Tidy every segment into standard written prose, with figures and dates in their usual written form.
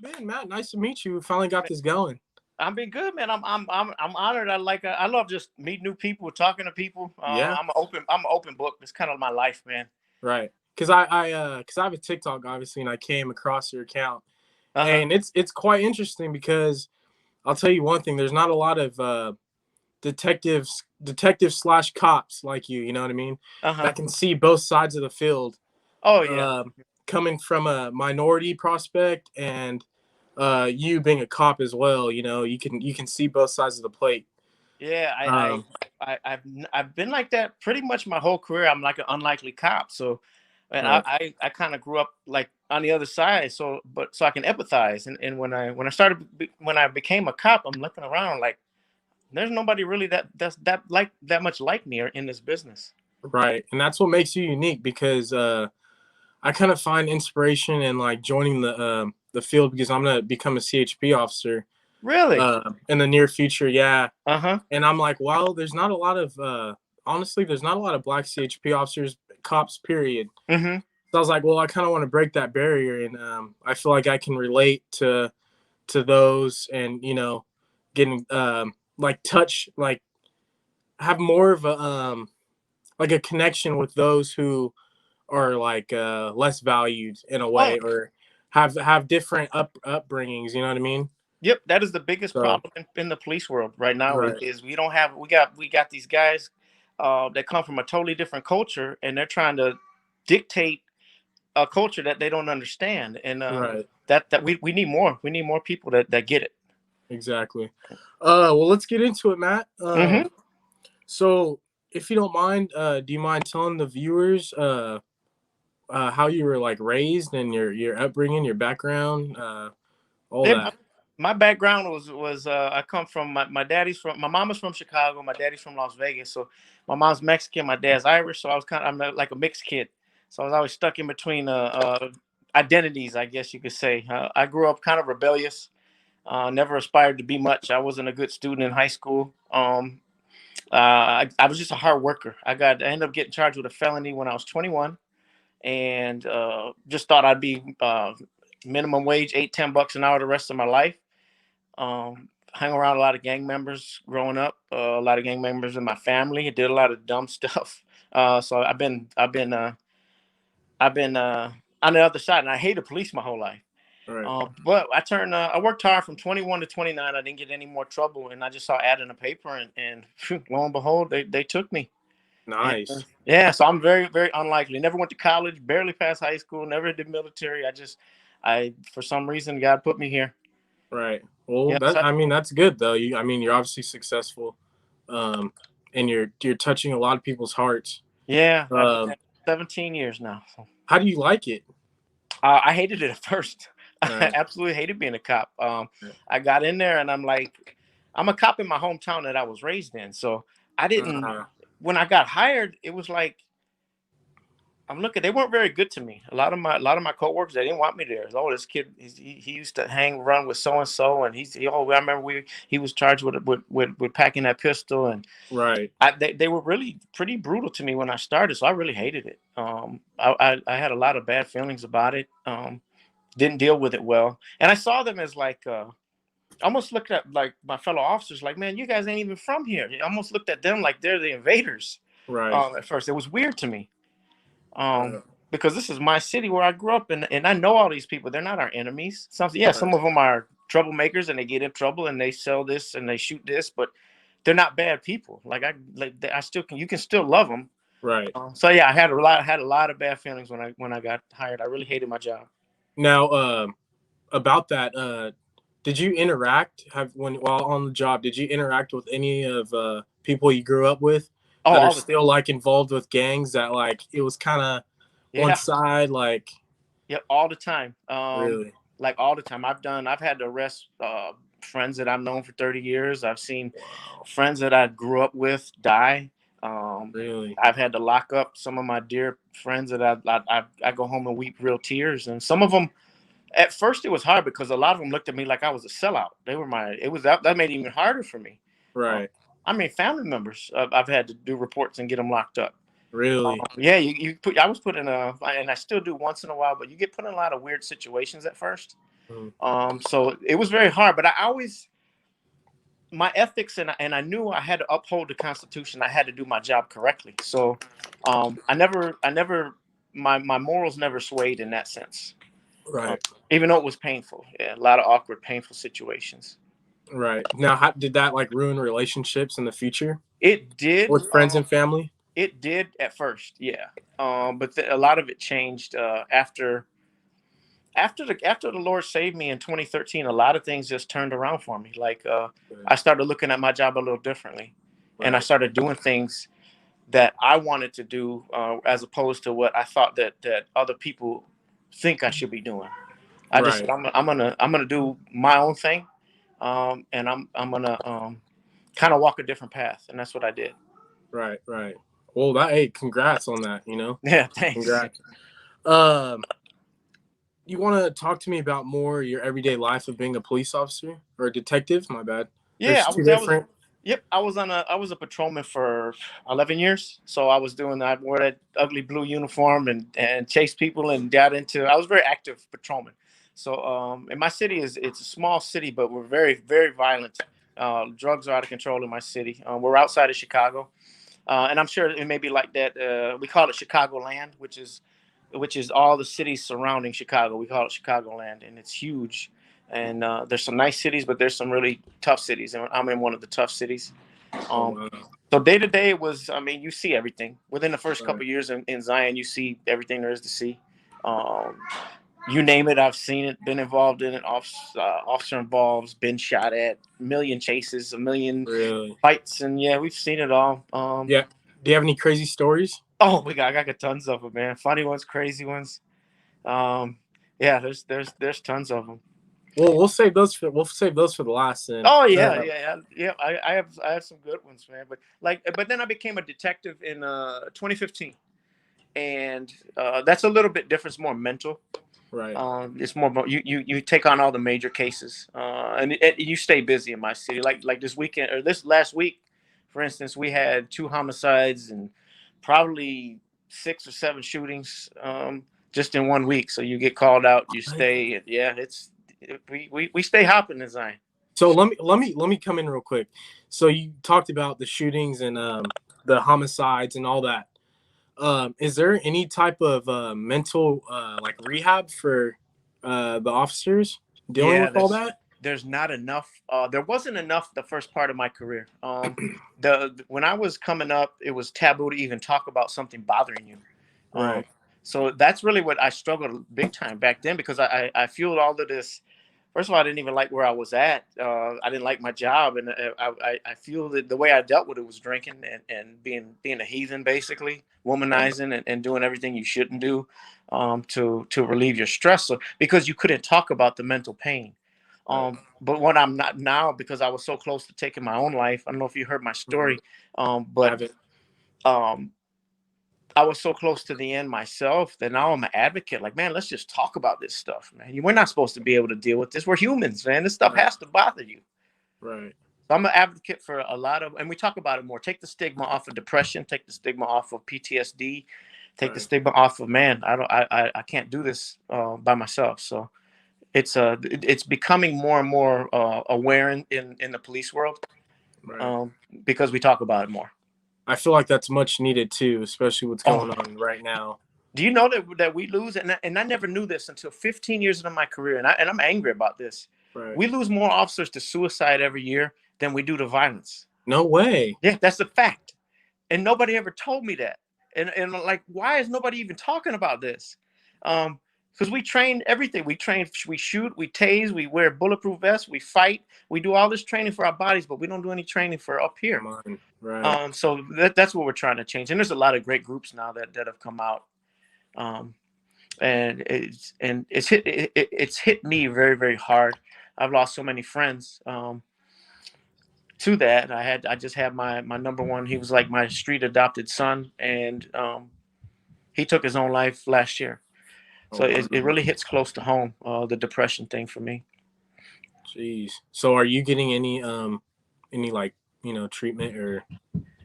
you been, Matt? Nice to meet you. We finally got this going. I've been good, man. I'm honored. I love just meeting new people, talking to people. Yeah, I'm an open book. It's kind of my life, man. right. Cause I have a TikTok obviously, and I came across your account, Uh huh. and it's quite interesting because I'll tell you one thing. There's not a lot of detectives slash cops like you. You know what I mean? Uh huh. That can see both sides of the field. Oh yeah. Um, Coming from a minority prospect and you being a cop as well. You can see both sides of the plate. Yeah. Um, I've been like that pretty much my whole career. I'm like an unlikely cop. So, and right. I kind of grew up like on the other side. So I can empathize. And when I became a cop, I'm looking around like there's nobody really that much like me or in this business. Right. And that's what makes you unique because I kind of find inspiration in like joining the field because I'm gonna become a CHP officer Really? in the near future. Yeah. Uh huh. And I'm like, well, there's not a lot of honestly, there's not a lot of black CHP officers, cops, period. Mm-hmm. So I was like, well, I kind of want to break that barrier, and I feel like I can relate to those, and getting like touch, like have more of a like a connection with those who are like less valued in a Oh, way, or have different upbringings. You know what I mean? yep. That is the biggest So problem in the police world right now. Is, right, is we got these guys that come from a totally different culture, and they're trying to dictate a culture that they don't understand. And right, we need more. We need more people that get it. exactly. Well, let's get into it, Matt. Mm-hmm. So if you don't mind, do you mind telling the viewers how you were like raised and your upbringing, your background, all Yeah, that? my background was I come from my mom is from Chicago, my daddy's from Las Vegas. So my mom's Mexican, my dad's Irish. So like a mixed kid. So I was always stuck in between identities, I guess you could say. I grew up kind of rebellious. Never aspired to be much. I wasn't a good student in high school. I was just a hard worker. I ended up getting charged with a felony when I was 21, and just thought I'd be minimum wage, 8-10 bucks an hour the rest of my life. Hung around a lot of gang members growing up. A lot of gang members in my family. I did a lot of dumb stuff. So I've been on the other side, and I hated police my whole life. All right. But I worked hard from 21 to 29. I didn't get any more trouble, and I just saw ad in the paper, and phew, lo and behold, they took me. And Nice. yeah, so I'm very, very unlikely. Never went to college, barely passed high school, never did military. For some reason, God put me here. Right. Well, Yeah, so, I mean, that's good though. I mean, you're obviously successful, um, and you're touching a lot of people's hearts. yeah, I've been Um, at 17 years now. So, how do you like it? I hated it at first. All I right. absolutely hated being a cop. I got in there, and I'm like, I'm a cop in my hometown that I was raised in. So I didn't. Uh, When I got hired, it was like they weren't very good to me. A lot of my coworkers, they didn't want me there. Oh, this kid, he used to run with so and so, and I remember he was charged with packing that pistol, and right. they were really pretty brutal to me when I started, so I really hated it. I had a lot of bad feelings about it. Didn't deal with it well, and I saw them as like almost looked at like my fellow officers, like, man, you guys ain't even from here. I almost looked at them like they're the invaders. Right. At first, it was weird to me, Uh, because this is my city where I grew up, and I know all these people. They're not our enemies. Some right. of them are troublemakers, and they get in trouble, and they sell this and they shoot this, but they're not bad people. I still can you can still love them. Right. So yeah, I had a lot of bad feelings when I got hired. I really hated my job. Now, about that, did you interact have when while on the job? Did you interact with any of people you grew up with Oh, that are all the still like involved with gangs? That like it was kind of one yeah, side, like yeah, all the time. really. Like all the time. I've had to arrest friends that I've known for 30 years. I've seen Wow. friends that I grew up with die. Um, Really. I've had to lock up some of my dear friends that I go home and weep real tears. And some of them, at first, it was hard because a lot of them looked at me like I was a sellout. They were it was that made it even harder for me. Uh, Right. I mean, family members, I've had to do reports and get them locked up. Really. Yeah, I was put in and I still do once in a while, but you get put in a lot of weird situations at first. Mm. So it was very hard, but I always, my ethics, and I knew I had to uphold the Constitution. I had to do my job correctly. So I never, my morals never swayed in that sense. Um, Right. even though it was painful, yeah, a lot of awkward, painful situations. Right. Now, how did that like ruin relationships in the future It did. with friends and family? It did at first, yeah. But a lot of it changed after the Lord saved me in 2013. A lot of things just turned around for me. Like Good. I started looking at my job a little differently, and I Right. started doing things that I wanted to do as opposed to what I thought that other people think I should be doing. I just said Right. I'm gonna do my own thing, and I'm gonna kind of walk a different path, and that's what I did. Right. Right. Well, that hey, congrats on that. Yeah, thanks. Congrats. Um, you want to talk to me about more your everyday life of being a police officer or a detective? My bad. Yeah, There's two I was. different. Yep, I was a patrolman for 11 years. So I was doing that. I wore that ugly blue uniform and chased people and got into. I was very active patrolman. So and my city it's a small city, but we're very very violent. Drugs are out of control in my city. We're outside of Chicago, and I'm sure it may be like that. We call it Chicagoland, which is all the cities surrounding Chicago. We call it Chicagoland, and it's huge. And there's some nice cities, but there's some really tough cities, and I'm in one of the tough cities. Oh Um, wow. so day to day was, I mean, you see everything within the first couple Right. of years in Zion. You see everything there is to see. Um, you name it, I've seen it, been involved in it. Officer involved, been shot at, a million chases, a million Really. fights, and yeah, we've seen it all. Yeah. Do you have any crazy stories? Oh, I got tons of them, man. Funny ones, crazy ones. Um, yeah, there's tons of them. Well, we'll save those for the last then. Oh yeah, yeah, yeah. I have some good ones, man. But then I became a detective in 2015, and that's a little bit different. It's more mental. Right. It's more about you take on all the major cases, and you stay busy in my city. Like this weekend or this last week, for instance, we had 2 homicides and probably 6 or 7 shootings just in one week. So you get called out, you stay. Yeah, we stay hopping in Zion. So let me come in real quick. So you talked about the shootings and the homicides and all that. Is there any type of mental like rehab for the officers dealing Yeah, with all that? there's not enough. There wasn't enough the first part of my career. The When I was coming up, it was taboo to even talk about something bothering you. Um, Right. so that's really what I struggled big time back then because I fueled all of this. First of all, I didn't even like where I was at. I didn't like my job, and I feel that the way I dealt with it was drinking and being a heathen, basically womanizing and doing everything you shouldn't do to relieve your stress, so, because you couldn't talk about the mental pain. Right. But what I'm not now, because I was so close to taking my own life. I don't know if you heard my Mhm. story, I but haven't. um, I was so close to the end myself that now I'm an advocate. Like, man, let's just talk about this stuff, man. We're not supposed to be able to deal with this. We're humans, man. This stuff Right. has to bother you. Right. So I'm an advocate for a lot of, and we talk about it more. Take the stigma off of depression. Take the stigma off of PTSD. Take the Right. stigma off of, man. I can't do this by myself. So it's becoming more and more aware in the police world, Right. um, because we talk about it more. I feel like that's much needed too, especially what's Oh, going on right now. do you know that we lose, and I never knew this until 15 years into my career, and I'm angry about this. Right. We lose more officers to suicide every year than we do to violence. No way. Yeah, that's a fact, and nobody ever told me that. And like, why is nobody even talking about this? Because we train everything. We train, we shoot, we tase, we wear bulletproof vests, we fight, we do all this training for our bodies, but we don't do any training for up here. Mine. Right. So that's what we're trying to change. And there's a lot of great groups now that have come out. Um, and it's hit me very very hard. I've lost so many friends to that. I just had my number one. He was like my street adopted son, and he took his own life last year. Oh So it wow. really hits close to home, the depression thing for me. Jeez. So are you getting any like treatment or?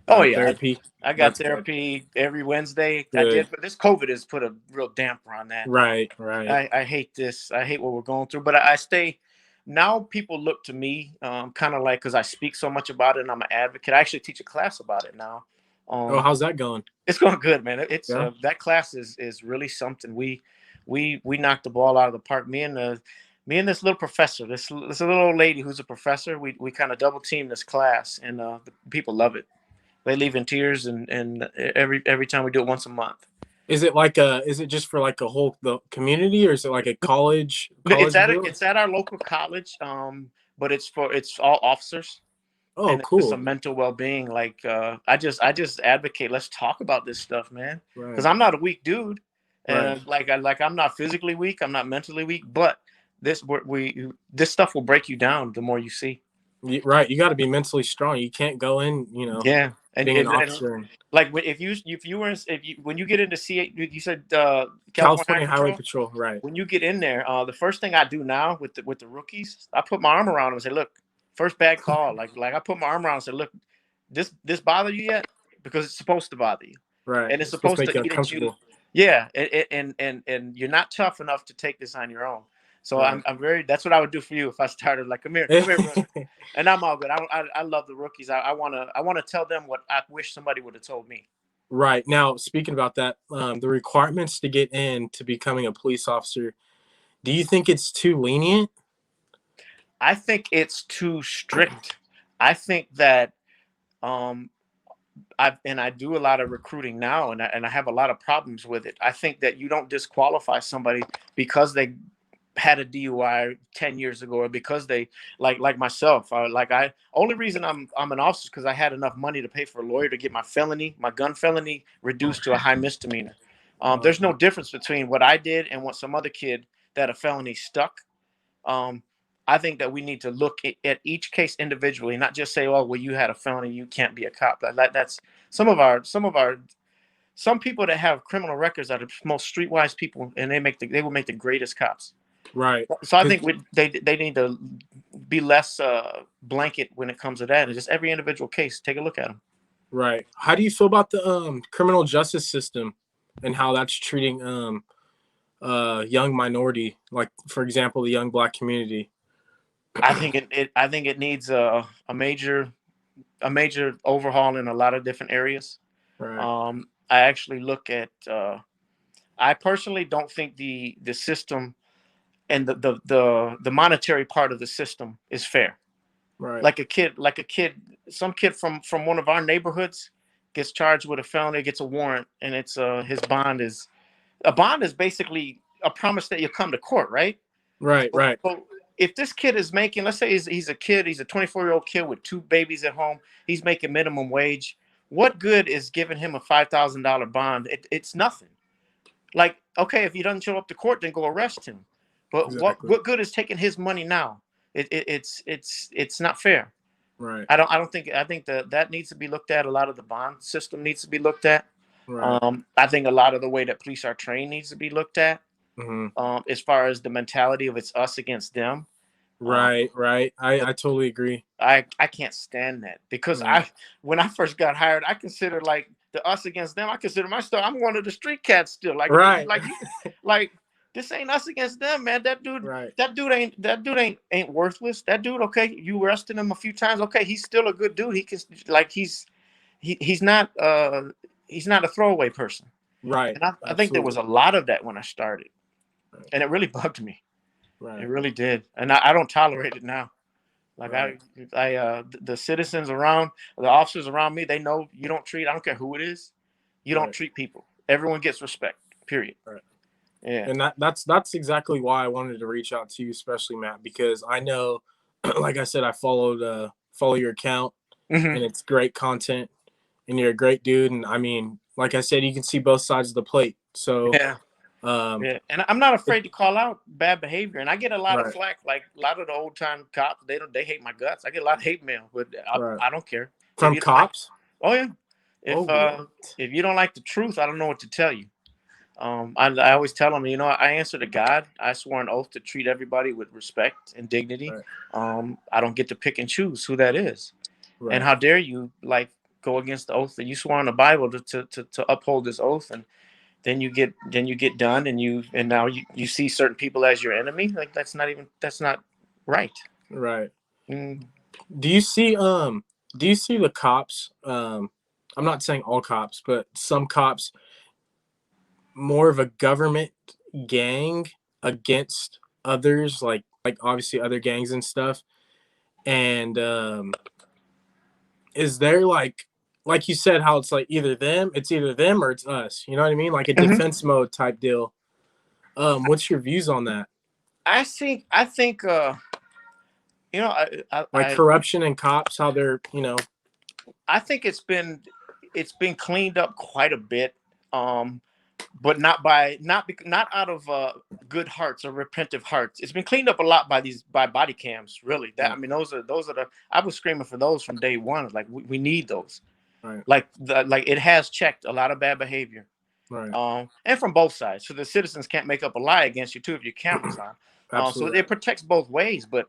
Oh yeah, therapy? I got That's good. therapy every Wednesday. I Good. did, but this COVID has put a real damper on that. Right. Right. I hate this. I hate what we're going through. But I stay. Now people look to me, kind of like because I speak so much about it, and I'm an advocate. I actually teach a class about it now. Oh, Um, how's that going? it's going good, man. It's Yeah. that class is really something. We knocked the ball out of the park. Me and this little professor, this little old lady who's a professor. We kind of double team this class, and the people love it. They leave in tears, and every time we do it once a month. Is it like a? Is it just for like a whole the community, or is it like a college deal? It's at our local college, but it's all officers, Oh, and it's just a cool. mental well being. Like I just advocate. Let's talk about this stuff, man. Because Right. I'm not a weak dude, Right. and I'm not physically weak. I'm not mentally weak, but this stuff will break you down the more you see. Right. You got to be mentally strong. You can't go in, Yeah, being an and officer in like if you were if you when you get into C, you said California Highway California Highway Patrol. Patrol. Right. When you get in there, the first thing I do now with the rookies, I put my arm around them and say, "Look, first bad call." Like I put my arm around and say, "Look, this bother you yet? Because it's supposed to bother you, Right. and it's It's supposed to supposed make you to eat at you." uncomfortable. Yeah, and you're not tough enough to take this on your own. So Right. I'm very. That's what I would do for you if I started. Like, come here, brother. And I'm all good. I love the rookies. I wanna tell them what I wish somebody would have told me. Right. Now, speaking about that, the requirements to get in to becoming a police officer, do you think it's too lenient? I think it's too strict. I think that um I do a lot of recruiting now, and I have a lot of problems with it. I think that you don't disqualify somebody because they had a DUI 10 years ago, or because they like myself. Like I only reason I'm an officer because I had enough money to pay for a lawyer to get my gun felony reduced to a high misdemeanor. There's no difference between what I did and what some other kid that a felony stuck. um, I think that we need to look at each case individually, not just say, "Oh, well, you had a felony, you can't be a cop." That's some people that have criminal records are the most streetwise people, and they will make the greatest cops. Right. So I 'Cause think they need to be less blanket when it comes to that, and just every individual case, take a look at them. right. How do you feel about the criminal justice system and how that's treating young minority, like for example, the young black community? I think it needs a major overhaul in a lot of different areas. Right. I actually look at. I personally don't think the system and the monetary part of the system is fair. Right. Some kid from one of our neighborhoods gets charged with a felony, gets a warrant, and it's his bond is a bond is basically a promise that you'll come to court, right? Right. Right. So if this kid is making, let's say he's a kid, he's a 24-year-old kid with two babies at home, he's making minimum wage. What good is giving him a $5,000 bond? It's nothing. Like, okay, if he doesn't show up to court, then go arrest him. But Exactly. what good is taking his money now? It's not fair. Right. I think that needs to be looked at. A lot of the bond system needs to be looked at. Right. I think a lot of the way that police are trained needs to be looked at. Hmm. As far as the mentality of it's us against them. Um, Right. Right. I totally agree. I can't stand that because Right. when I first got hired, I considered like the us against them. I consider myself I'm one of the street cats still. Right. Like this ain't us against them, man. Right. That dude ain't worthless. That dude, okay, you arrested him a few times. Okay, he's still a good dude. He can like he's not he's not a throwaway person. Right. And I think there was Absolutely. a lot of that when I started, Right. and it really bugged me. It Right. really did, and I don't tolerate it now. Like Right. the citizens around, the officers around me, they know you don't treat. I don't care who it is. You don't Right. treat people. Everyone gets respect. Period. Right. Yeah. And that's exactly why I wanted to reach out to you, especially Matt, because I know, like I said, I follow your account, Hmm. and it's great content, and you're a great dude, and I mean, like I said, you can see both sides of the plate. So, Yeah. um, Yeah. And I'm not it, afraid to call out bad behavior, and I get a lot of right. flack. Like a lot of the old time cops, they hate my guts. I get a lot of hate mail, but Right. I don't care if From you don't like. cops. Oh yeah. Oh, If what? if you don't like the truth, I don't know what to tell you. I always tell them, I answer to God. I swore an oath to treat everybody with respect and dignity. Right. I don't get to pick and choose who that is. And Right. how dare you, like, go against the oath that you swore on the Bible to uphold this oath, and then you get done, and now you see certain people as your enemy. Like that's not right. Right. Mm. Do you see the cops? I'm not saying all cops, but some cops more of a government gang against others, like obviously other gangs and stuff. And is there like you said, how it's like it's either them or it's us. You know what I mean? Like a Mhm. defense mode type deal. What's your views on that? I think you know Like corruption and cops, how they're I think it's been cleaned up quite a bit. But not out of good hearts or repentive hearts. It's been cleaned up a lot by body cams. Really, that I right, mean, those are the I was screaming for those from day one. Like we need those. right, Like it has checked a lot of bad behavior. right. And from both sides, so the citizens can't make up a lie against you too if your cameras on. So Absolutely. it protects both ways. But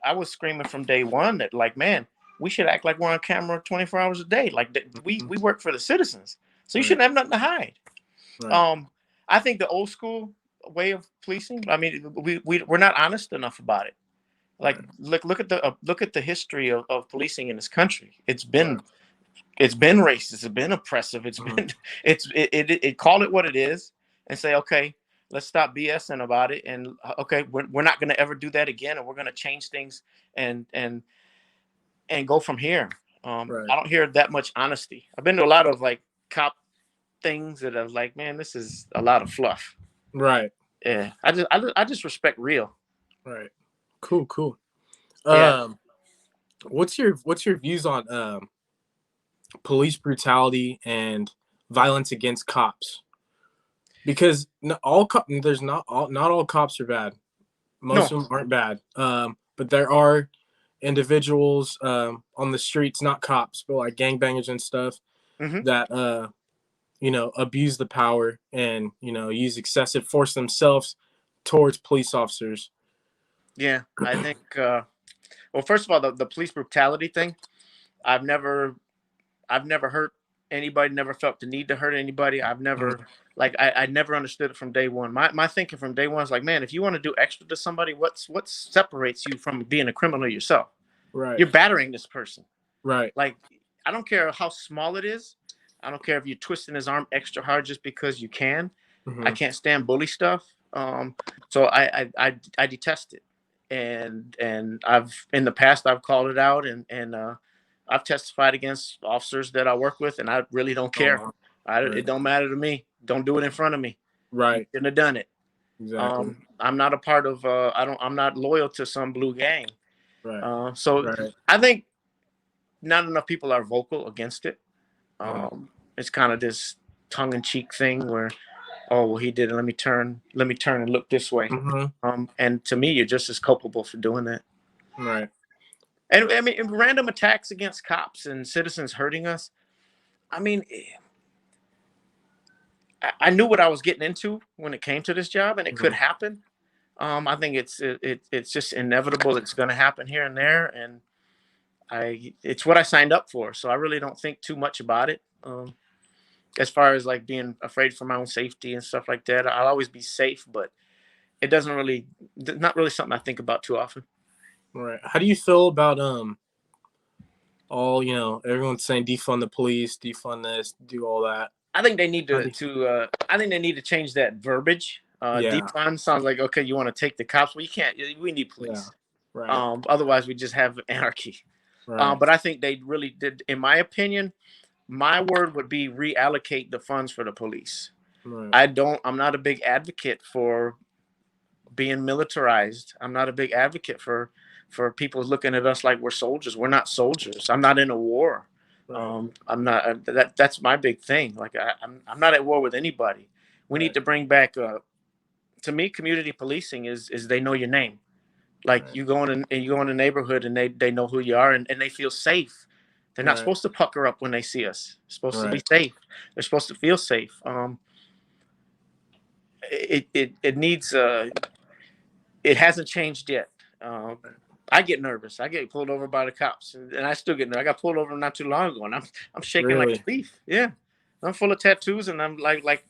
I was screaming from day one that, like, man, we should act like we're on camera 24 hours a day. Like we Mhm. we work for the citizens, so you Right, shouldn't have nothing to hide. right, Um, I think the old school way of policing. I mean, we're not honest enough about it. Like right, look at the history of policing in this country. It's right. been it's been racist. It's been oppressive. It's Mhm. been it call it what it is and say, okay, let's stop BSing about it, and okay, we're not going to ever do that again, and we're going to change things and and and go from here. Right, I don't hear that much honesty. I've been to a lot of like cop things that are like, man, this is a lot of fluff. right, Yeah, I just respect real. right. Cool, cool. Yeah. Um, what's your views on police brutality and violence against cops? Because not all cops are bad. Most No. of them aren't bad. But there are individuals on the streets, not cops, but like gangbangers and stuff Hmm. that abuse the power and use excessive force themselves towards police officers. Yeah, I think. Well, first of all, the police brutality thing. I've never I've never hurt anybody. Never felt the need to hurt anybody. I've never Mhm. like I never understood it from day one. My thinking from day one is like, man, if you want to do extra to somebody, what separates you from being a criminal yourself? Right, You're battering this person. right, Like, I don't care how small it is. I don't care if you're twisting his arm extra hard just because you can. I hmm, can't stand bully stuff. So I detest it, and I've in the past I've called it out, and I've testified against officers that I work with, and I really don't oh, care. wow. It Right, don't matter to me. Don't do it in front of me. You right, shouldn't have done it. exactly, I'm not a part of. I'm not loyal to some blue gang. right, So right, I think not enough people are vocal against it. right, It's kind of this tongue-in-cheek thing where, oh well, he did it. Let me turn and look this way. hmm, And to me, you're just as culpable for doing that. right, And I mean, random attacks against cops and citizens hurting us. I mean, I knew what I was getting into when it came to this job, and it could hmm, happen. I think it's just inevitable. It's going to happen here and there, and it's what I signed up for. So I really don't think too much about it. As far as like being afraid for my own safety and stuff like that, I'll always be safe, but it doesn't really, not really something I think about too often. right. How do you feel about all everyone's saying defund the police, defund this, do all that? I think they need How to do you, to I think they need to change that verbiage. yeah, Defund sounds like, okay, you want to take the cops, well, you can't. We need yeah, police. right, Otherwise, we just have anarchy. right, But I think they really did. In my opinion, my word would be reallocate the funds for the police. right, I'm not a big advocate for being militarized. I'm not a big advocate for people looking at us like we're soldiers. We're not soldiers. I'm not in a war. right, I'm not. That's my big thing. Like I'm not at war with anybody. We need right, to bring back. To me, community policing is they know your name. Like right, you go in the neighborhood and they know who you are, and they feel safe. They're not right, supposed to pucker up when they see us. They're supposed to be right, safe. They're supposed to feel safe. It needs. It hasn't changed yet. I get nervous. I get pulled over by the cops, and I still get nervous. I got pulled over not too long ago, and I'm shaking like a Really? leaf. Yeah, I'm full of tattoos, and I'm like, They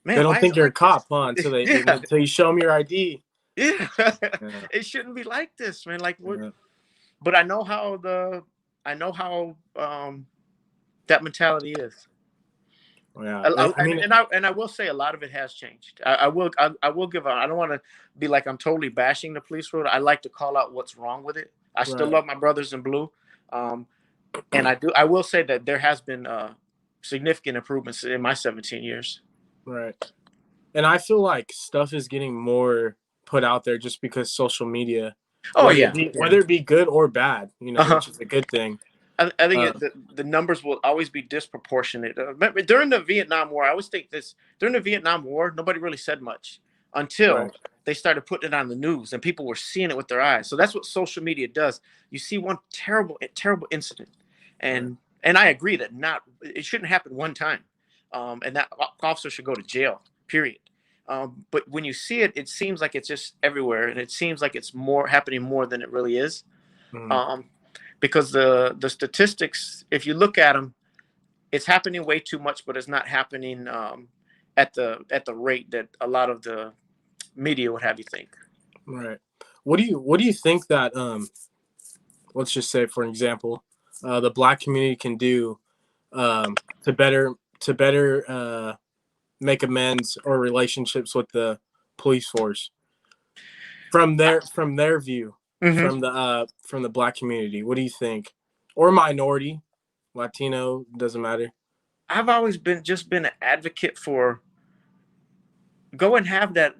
man, don't why is think it you're a like cop, huh? this? Until they Yeah, until you show them your ID. yeah. Yeah, It shouldn't be like this, man. Like what? yeah, But I know how that mentality is. yeah. I mean, And I will say a lot of it has changed. I will give. I don't want to be like I'm totally bashing the police world. I like to call out what's wrong with it. I still right, love my brothers in blue, um, and I do. I will say that there has been significant improvements in my 17 years. right. And I feel like stuff is getting more put out there just because social media, Oh yeah, yeah. whether it be good or bad, Uh huh. which is a good thing. I think Uh, the numbers will always be disproportionate. During the Vietnam War, I always think this. During the Vietnam War, nobody really said much until right, they started putting it on the news and people were seeing it with their eyes. So that's what social media does. You see one terrible incident, right, and I agree that not it shouldn't happen one time, and that officer should go to jail. Period. But when you see it, it seems like it's just everywhere, and it seems like it's more happening more than it really is. mhm, Um, because the statistics, if you look at them, it's happening way too much, but it's not happening at the rate that a lot of the media would have you think. right. What do you think that let's just say for an example, the black community can do to better make amends or relationships with the police force from their view, Mm-hmm. from the black community. What do you think? Or minority, Latino, doesn't matter. I've always been an advocate for go and have that.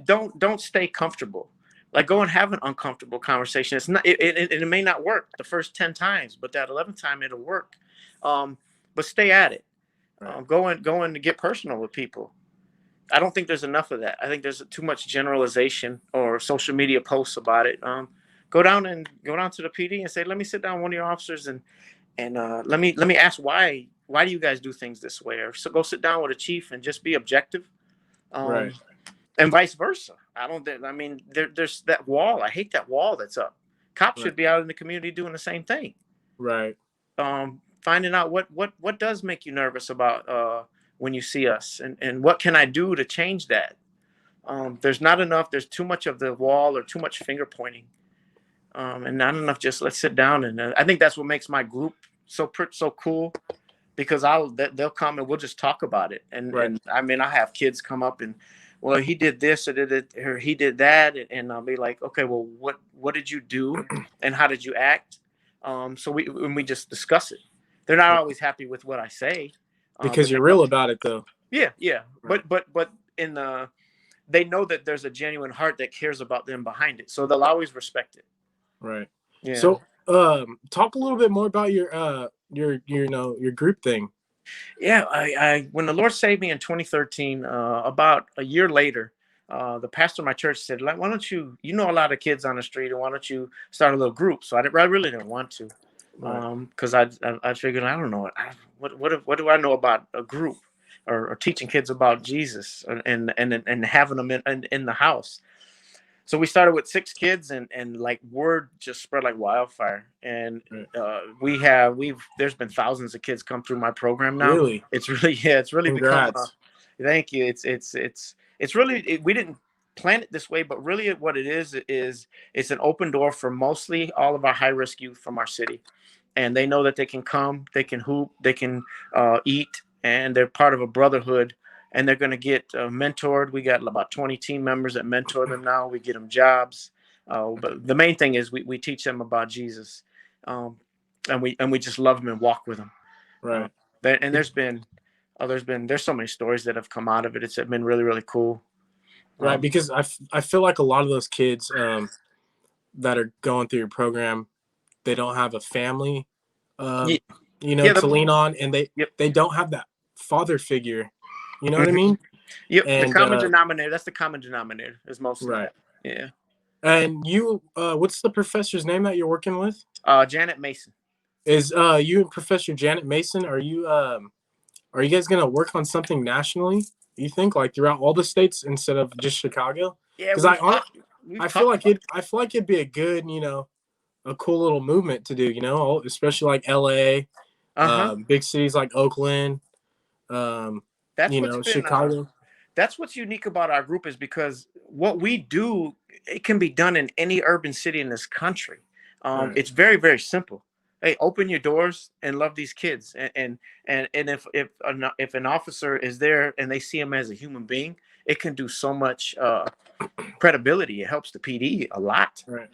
Don't stay comfortable. Like go and have an uncomfortable conversation. It's not it may not work the first 10 times, but that 11th time it'll work. Um, but stay at it. Right, Go and get personal with people. I don't think there's enough of that. I think there's too much generalization or social media posts about it. Go down to the PD and say, let me sit down with one of your officers and let me ask why do you guys do things this way? Or so go sit down with a chief and just be objective. right, Um, and vice versa. I don't. I mean, there's that wall. I hate that wall that's up. Cops right, should be out in the community doing the same thing. right, Finding out what does make you nervous about when you see us, and what can I do to change that. There's not enough. There's too much of the wall or too much finger pointing, and not enough. Just let's sit down and I think that's what makes my group so cool because they'll come and we'll just talk about it. right. And I mean, I have kids come up and, well, he did this or did it or he did that, and I'll be like, okay, well, what did you do, and how did you act? So we just discuss it. They're not always happy with what I say, Because but they you're know, real about it, though. yeah. Right, But in the they know that there's a genuine heart that cares about them behind it, so they'll always respect it. right. Yeah. So, talk a little bit more about your group thing. Yeah, I when the Lord saved me in 2013, about a year later, the pastor of my church said, "Like, why don't you know a lot of kids on the street, and why don't you start a little group?" So I really didn't want to, Right, because I figured I don't know what do I know about a group or teaching kids about Jesus and having them in the house. So we started with 6 kids, and like word just spread like wildfire. And right. we've there's been thousands of kids come through my program now. Really? It's really yeah, it's really become. Congrats. Thank you. It's really we didn't plan it this way, but really what it is it's an open door for mostly all of our high risk youth from our city, and they know that they can come, they can hoop, they can eat, and they're part of a brotherhood, and they're going to get mentored. We got about 20 team members that mentor them now. We get them jobs, but the main thing is we teach them about Jesus, um, and we just love them and walk with them. Uh, Right, and there's so many stories that have come out of it. It's been really cool. right. Because I feel like a lot of those kids that are going through your program, they don't have a family, Yeah, um, yeah, to lean on, and they yep, they don't have that father figure. You know what I mhm, mean? yep. The And common denominator. That's the common denominator. Is mostly right. that. Yeah. And you, what's the professor's name that you're working with? Janet Mason. Is you and Professor Janet Mason? Are you guys gonna work on something nationally? You think like throughout all the states instead of just Chicago? Yeah, Because we've talked. we've I feel talked like about. it'd be a good, a cool little movement to do, especially like LA, Uh-huh. big cities like Oakland, um, That's what's been Chicago. that's what's unique about our group is because what we do, it can be done in any urban city in this country. Right. It's very, very simple. Hey, open your doors and love these kids, and if an officer is there and they see him as a human being, it can do so much credibility. It helps the PD a lot. Right.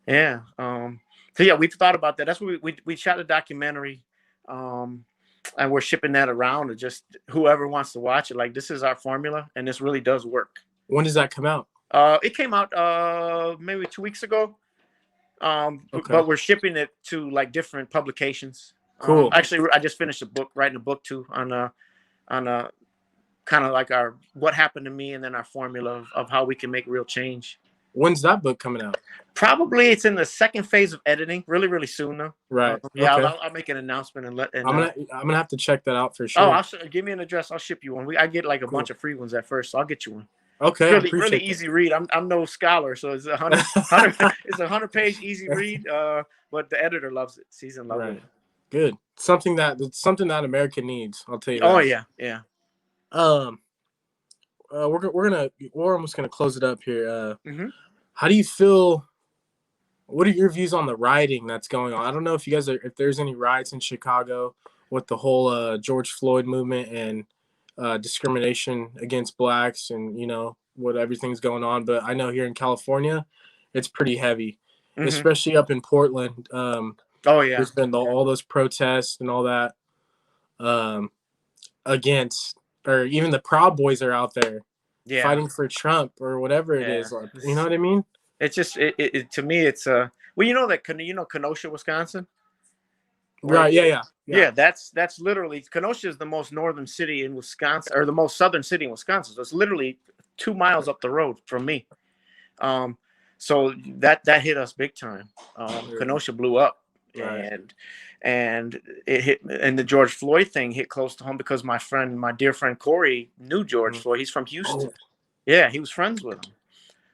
Yeah. So yeah, we've thought about that. That's what we shot a documentary, um, and we're shipping that around to just whoever wants to watch it. Like, this is our formula, and this really does work. When does that come out? It came out maybe 2 weeks ago. Okay. But we're shipping it to like different publications. Cool. Actually, I just finished a book, writing a book too on kind of like our what happened to me, and then our formula of how we can make real change. When's that book coming out? Probably it's in the second phase of editing, really, really soon though. Right. Yeah, Okay. I'll make an announcement and let and I'm gonna have to check that out for oh, sure. give me an address. I'll ship you one. I get like a Cool. bunch of free ones at first, so I'll get you one. Okay, I Really, really appreciate easy read. I'm no scholar, so it's it's a 100-page easy that. read. But the editor loves it. She's in love with Right. it. Good. Something that America needs. I'll tell you Oh that. yeah, yeah. Um, we're almost gonna close it up here. Hmm. How do you feel? What are your views on the rioting that's going on? I don't know if there's any riots in Chicago with the whole George Floyd movement and discrimination against blacks and what everything's going on. But I know here in California, it's pretty heavy, Hmm. especially up in Portland. Oh yeah, There's been all those protests and all that um, against, or even the Proud Boys are out there yeah, fighting for Trump or whatever it yeah. is. Like, you know what I mean? It's just to me, it's well, you know that Kenosha, Wisconsin, where Right? Yeah, yeah, yeah. yeah, that's literally Kenosha is the most northern city in Wisconsin, or the most southern city in Wisconsin. So it's literally 2 miles up the road from me. Um, so that hit us big time. Kenosha blew up, Right. and it hit, and the George Floyd thing hit close to home because my dear friend Corey knew George Mhm. Floyd. He's from Houston. Oh, Yeah, he was friends with him.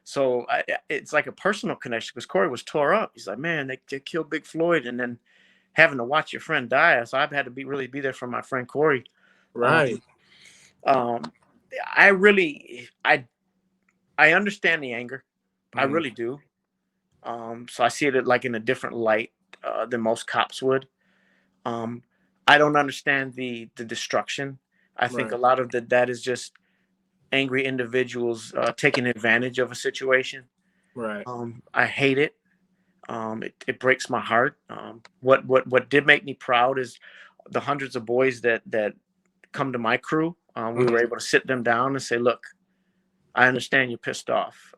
So it's like a personal connection because Corey was tore up. He's like, man, they killed Big Floyd, and then having to watch your friend die. So I've had to really be there for my friend Corey. Um, right. um, I really, I understand the anger. I Mhm. really do. So I see it like in a different light than most cops would. Um, I don't understand the destruction. I think a Right. lot of that is just angry individuals taking advantage of a situation. Right. I hate it. It breaks my heart. What did make me proud is the hundreds of boys that come to my crew. We were Mhm. able to sit them down and say, "Look, I understand you're pissed off,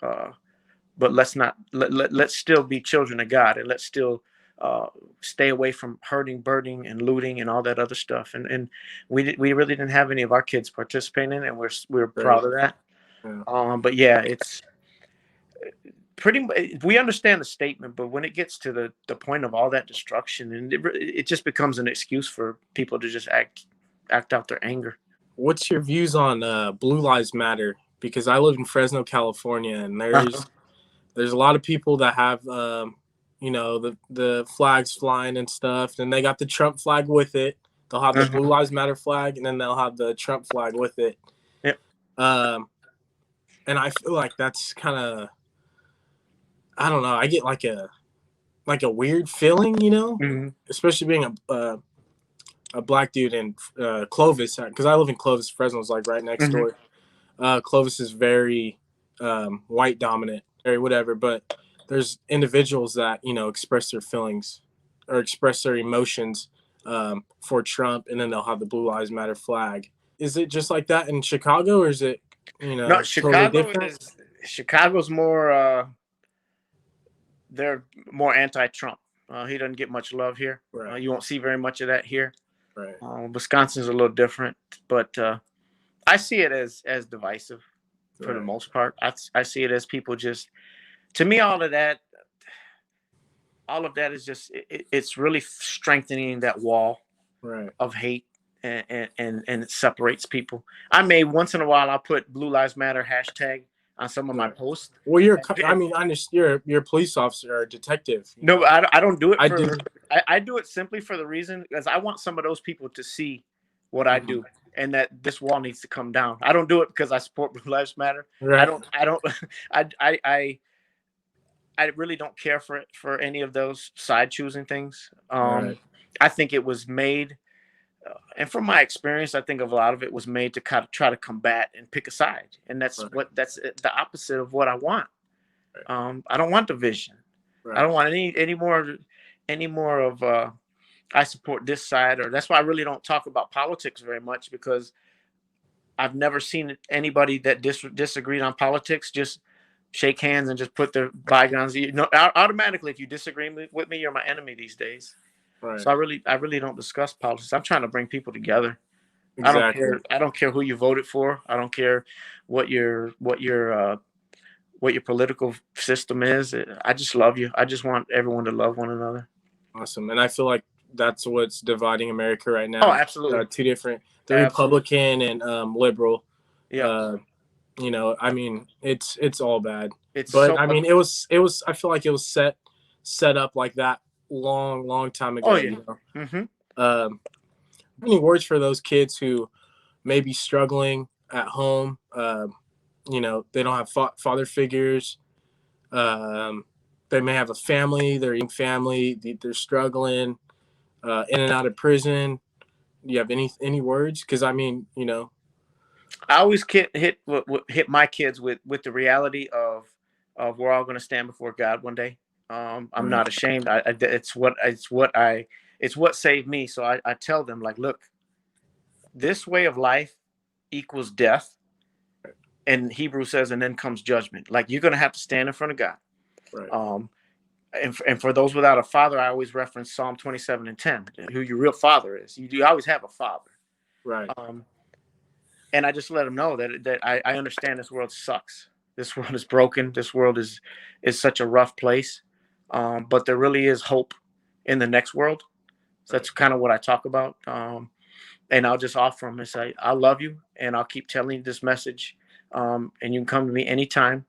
but let's not let's still be children of God, and let's still uh, stay away from hurting, burning, and looting, and all that other stuff." And we really didn't have any of our kids participating in it, and we're Great. proud of that. Yeah. But yeah, it's pretty much, we understand the statement, but when it gets to the point of all that destruction, and it just becomes an excuse for people to just act out their anger. What's your views on Blue Lives Matter? Because I live in Fresno, California, and Uh-huh. there's a lot of people that have the flags flying and stuff, and they got the Trump flag with it. They'll have the Blue Uh-huh. Lives Matter flag, and then they'll have the Trump flag with it. Yeah. Um, and I feel like that's kind of, I don't know. I get like a weird feeling, Hmm. especially being a black dude in Clovis, because I live in Clovis. Fresno's like right next Hmm. door. Clovis is very white dominant, or whatever. But there's individuals that express their feelings or express their emotions for Trump, and then they'll have the Blue Lives Matter flag. Is it just like that in Chicago, or is it No, totally different? Chicago's more they're more anti-Trump. He doesn't get much love here. Right, You won't see very much of that here. right, Wisconsin's a little different, but I see it as divisive for the right, most part. I see it as people just, to me, all of that is just it's really strengthening that wall right, of hate, and it separates people. I may once in a while I'll put Blue Lives Matter hashtag on some of my Right. posts. Well, I And mean, I understand you're a police officer or a detective. You no, know, I don't do it I for. do. I do it simply for the reason because I want some of those people to see what I Mhm. do and that this wall needs to come down. I don't do it because I support Blue Lives Matter. I Right. don't. I don't. I really don't care for any of those side choosing things. Right. I think it was made, and from my experience, I think of a lot of it was made to kind of try to combat and pick a side, and Right. that's the opposite of what I want. Right. I don't want division. I Right. don't want any more of I support this side, or that's why I really don't talk about politics very much because I've never seen anybody that disagreed on politics just shake hands and just put their bygones. You know, automatically, if you disagree with me, you're my enemy these days. So Right. I really don't discuss politics. I'm trying to bring people together. I don't Exactly. care. I don't care who you voted for. I don't care what what your political system is. I just love you. I just want everyone to love one another. Awesome. And I feel like that's what's dividing America right Oh, now. absolutely, Two different, the absolutely. Republican and liberal. Yeah, Uh, you know, I mean, it's all bad. it's But so I mean, ugly. it was. I feel like it was set up like that long time Oh ago. yeah. You know, Mm-hmm. um, any words for those kids who may be struggling at home? You know, they don't have father figures. Um, they may have a family, they're a young family, they're struggling, in and out of prison. Do you have any words? Because I mean, you know, I always hit my kids with the reality of we're all going to stand before God one day. I'm right, not ashamed. It's what saved me. So I tell them like, look, this way of life equals death, and Hebrew says, and then comes judgment. Like you're going to have to stand in front of God. right, Um, and for those without a father, I always reference Psalm 27:10, who your real father is. You always have a father. right, Um, and I just let them know that I understand this world sucks. This world is broken. This world is such a rough place. But there really is hope in the next world. So right. that's kind of what I talk about. And I'll just offer them and say, I love you, and I'll keep telling you this message. And you can come to me anytime.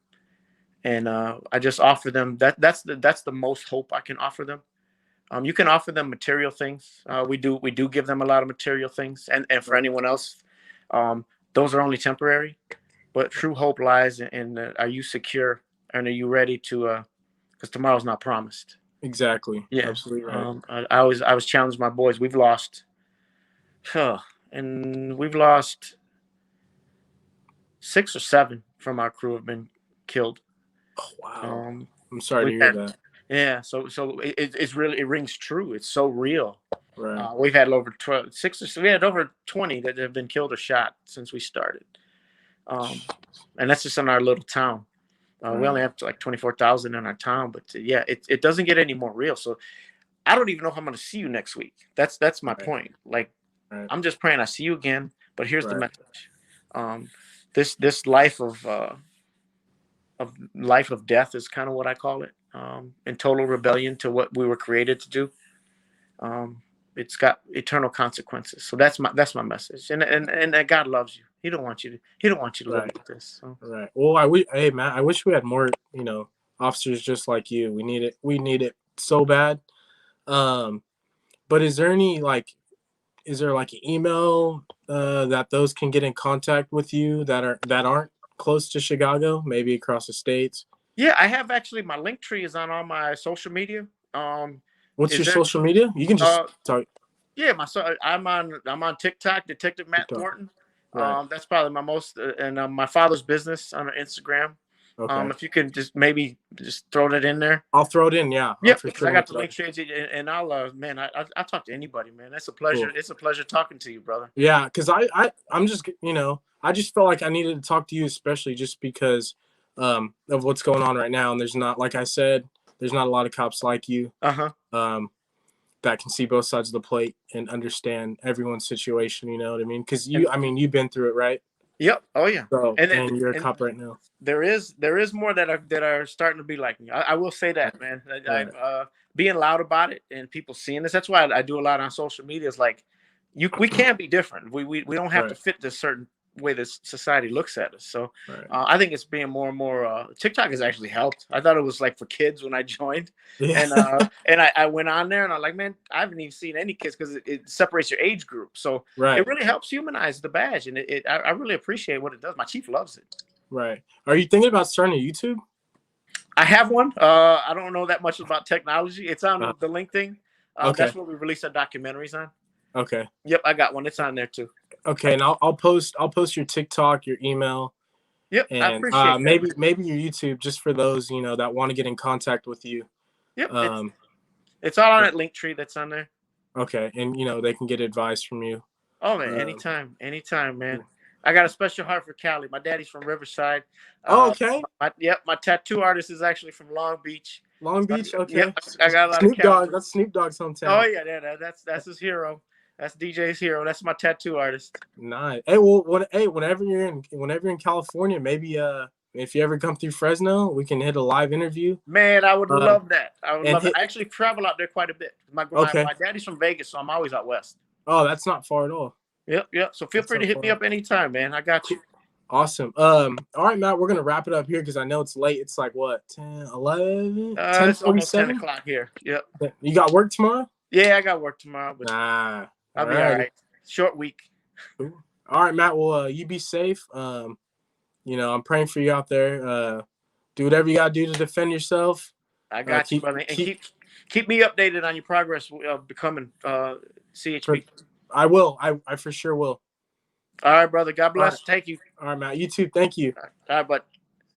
And I just offer them that's the most hope I can offer them. You can offer them material things. We do give them a lot of material things, and for Right. anyone else, um, those are only temporary. But true hope lies in are you secure and are you ready to? Because tomorrow's not promised. Exactly. Yeah. Absolutely right. I was challenged my boys. We've lost, huh, and we've lost 6 or 7 from our crew have been killed. Oh, wow. Um, I'm sorry to we've hear had that. yeah. So it's really it rings true. It's so real. Right. We've had over 12, six. We had over 20 that have been killed or shot since we started, and that's just in our little town. We Right. only have like 24,000 in our town, but yeah, it doesn't get any more real. So I don't even know if I'm going to see you next week. That's my Right. point. Like Right. I'm just praying I see you again. But here's the Right. message: um, this life of death is kind of what I call it. In total rebellion to what we were created to do. Um, it's got eternal consequences. So that's my message. And that God loves you. He don't want you to live Right. like this. So. Right. Well, hey man, I wish we had more, you know, officers just like you. We need it. We need it so bad. Um, but is there like an email that those can get in contact with you that aren't close to Chicago, maybe across the states? Yeah, I have actually my link tree is on all my social media. What's Is your there social media? You can just uh talk. yeah, I'm on TikTok, Detective Matt TikTok. Thornton. Right. That's probably my most and my father's business on Instagram. Okay. If you can just maybe just throw that in there. I'll throw it in. Yeah, I'm Yep, for because sure I gonna got the throw link it. tree, and I'll man, I talk to anybody, man. That's a pleasure. Cool. It's a pleasure talking to you, brother. Yeah, because I'm just, you know, I just felt like I needed to talk to you, especially just because of what's going on right now. And there's not, like I said, there's not a lot of cops like you, Uh huh. um, that can see both sides of the plate and understand everyone's situation. You know what I mean? Because And I mean, you've been through it, right? yep. Oh yeah. So, And and you're a and cop right now. there is more that are starting to be like me. I will say Right. that, man. Right. Being loud about it and people seeing this. That's why I do a lot on social media. Is like we can be different. We don't have to Right. fit this certain way this society looks at us. So Right. I think it's being more and more. TikTok has actually helped. I thought it was like for kids when I joined, Yeah. and I went on there and I'm like, man, I haven't even seen any kids because it separates your age group. So it Right. really helps humanize the badge, and I really appreciate what it does. My chief loves it. Right. Are you thinking about starting a YouTube? I have one. I don't know that much about technology. It's Uh, on the link thing. okay. That's what we release our documentaries on. Okay. Yep, I got one. It's on there too. Okay. And I'll post your TikTok, your email, Yep, I and appreciate that, man. maybe your YouTube, just for those that want to get in contact with you. Yep, Um, it's all on that link tree that's on there. okay, and they can get advice from you. Oh man, Um, anytime, man. I got a special heart for Cali. My daddy's from Riverside. oh, okay. My tattoo artist is actually from Long Beach. Long So, Beach. yep, Okay. I got a lot of Snoop Cali. Dogg. That's Snoop Dogg's Oh hometown. yeah, that's his hero. That's DJ's hero. That's my tattoo artist. Nice. Hey, well, whenever you're in California, maybe if you ever come through Fresno, we can hit a live interview. Man, I would Um, love that. I would and love it. hit. I actually travel out there quite a bit. Okay. My daddy's from Vegas, so I'm always out west. Oh, that's not far at all. Yep. So feel That's free to not hit me far. up anytime, man. I got you. Cool. Awesome. All right, Matt, we're gonna wrap it up here because I know it's late. It's like what, 10, 11, It's almost 10 10:47? o'clock here. Yep. You got work tomorrow? Yeah, I got work tomorrow, but Nah. I'll All be all right. right. Short week. Cool. All right, Matt. Well, you be safe. I'm praying for you out there. Do whatever you gotta do to defend yourself. I got you, Keep brother. And keep. keep me updated on your progress becoming For, CHP. I will. I for sure will. All right, brother. God All right. bless. Thank you. All right, Matt. You too. Thank you. All right, bud.